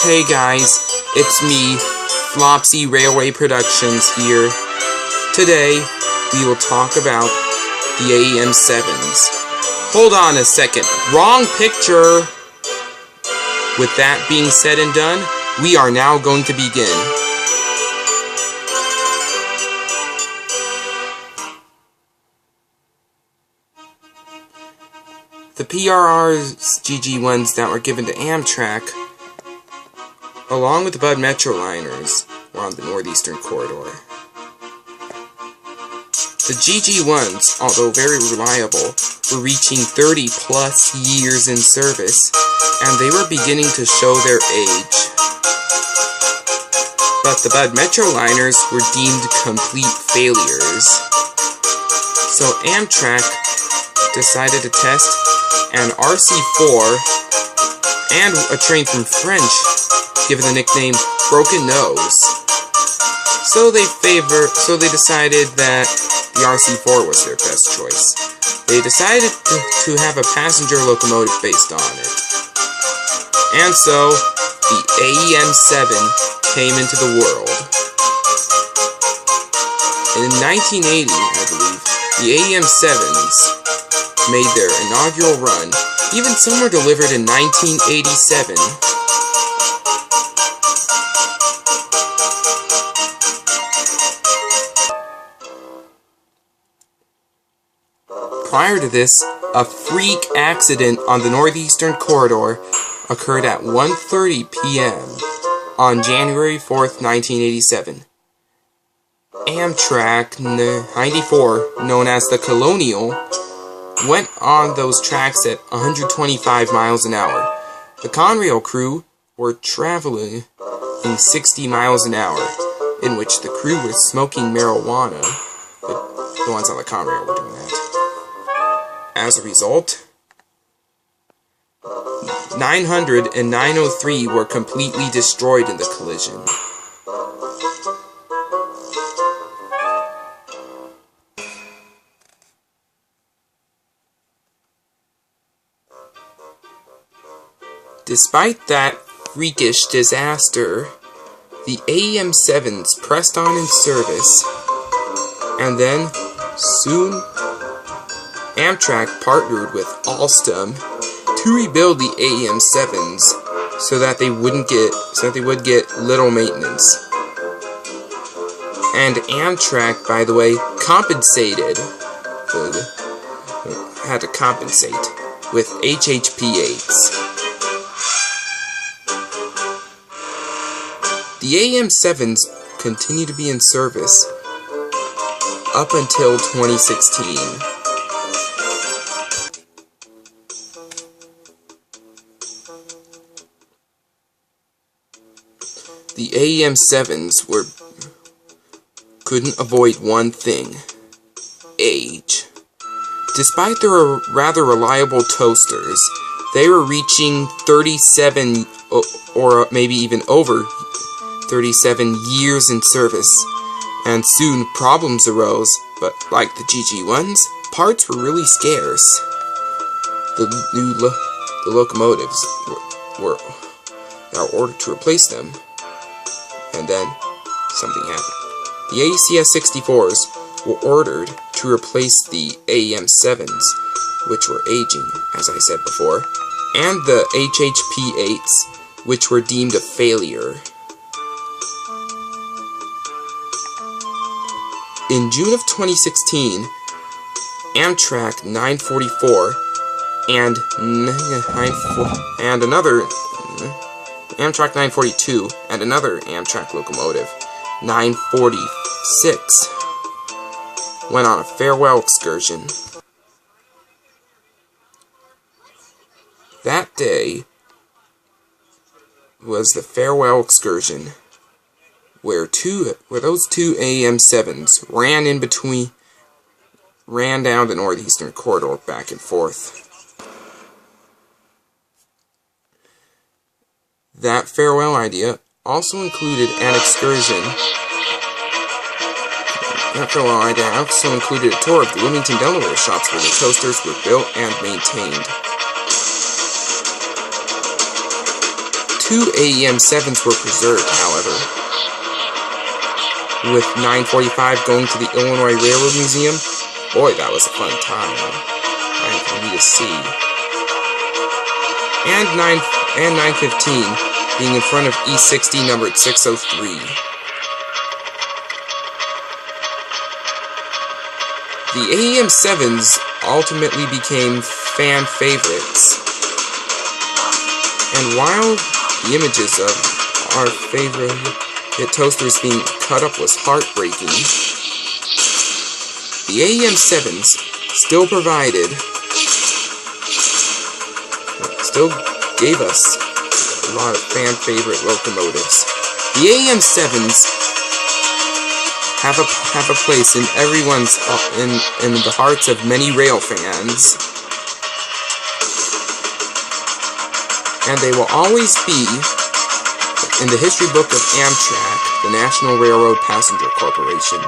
Hey guys, it's me, Flopsy Railway Productions here. Today, we will talk about the AEM-7s. Hold on a second, wrong picture! With that being said and done, we are now going to begin. The PRR's GG1s that were given to Amtrak, along with the Bud Metroliners, were on the Northeastern Corridor. The GG1s, although very reliable, were reaching 30-plus years in service, and they were beginning to show their age. But the Bud Metroliners were deemed complete failures. So Amtrak decided to test an RC4 and a train from French, given the nickname Broken Nose. So they decided that the RC4 was their best choice. They decided to have a passenger locomotive based on it. And so, the AEM-7 came into the world. In 1980, I believe, the AEM-7s made their inaugural run. Even some were delivered in 1987. Prior to this, a freak accident on the Northeastern Corridor occurred at 1:30 p.m. on January 4th, 1987. Amtrak 94, known as the Colonial, went on those tracks at 125 miles an hour. The Conrail crew were traveling in 60 miles an hour, in which the crew was smoking marijuana. The ones on the Conrail were doing that. As a result, 900 and 903 were completely destroyed in the collision. Despite that freakish disaster, the AEM-7s pressed on in service, and then, soon, Amtrak partnered with Alstom to rebuild the AEM-7s so that they would get little maintenance. And Amtrak, by the way, had to compensate with HHP-8s. The AEM-7s continued to be in service up until 2016. The AEM-7s couldn't avoid one thing: age. Despite their rather reliable toasters, they were reaching 37 or maybe even over 37 years in service, and soon problems arose, but like the GG1s, parts were really scarce. The locomotives were ordered to replace them, and then something happened. The ACS-64s were ordered to replace the AEM-7s, which were aging, as I said before, and the HHP-8s, which were deemed a failure. In June of 2016, Amtrak 944 and another Amtrak 942 and another Amtrak locomotive, 946, went on a farewell excursion. That day was the farewell excursion, where those two AEM-7s ran down the Northeastern Corridor back and forth. That farewell idea also included an excursion. That farewell idea also included a tour of the Wilmington, Delaware shops where the toasters were built and maintained. 2 AEM-7s were preserved, however, with 945 going to the Illinois Railroad Museum. Boy, that was a fun time. Right for me to see. And 915 being in front of E60 numbered 603. The AEM-7s ultimately became fan favorites. And while the images of our favorite toasters being cut up was heartbreaking, the AEM-7s still gave us a lot of fan favorite locomotives. The AEM-7s have a place in everyone's in the hearts of many rail fans, and they will always be in the history book of Amtrak, the National Railroad Passenger Corporation.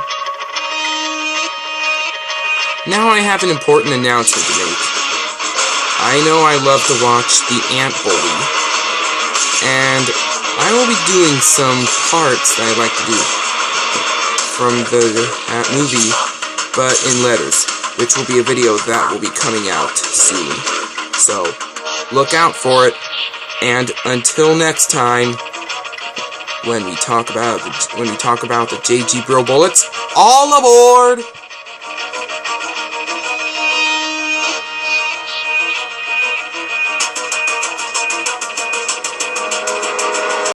Now I have an important announcement to make. I know I love to watch the Ant Bully, and I will be doing some parts that I like to do from the movie, but in letters, which will be a video that will be coming out soon. So, look out for it, and until next time, when we talk about the JG Bro Bullets, all aboard!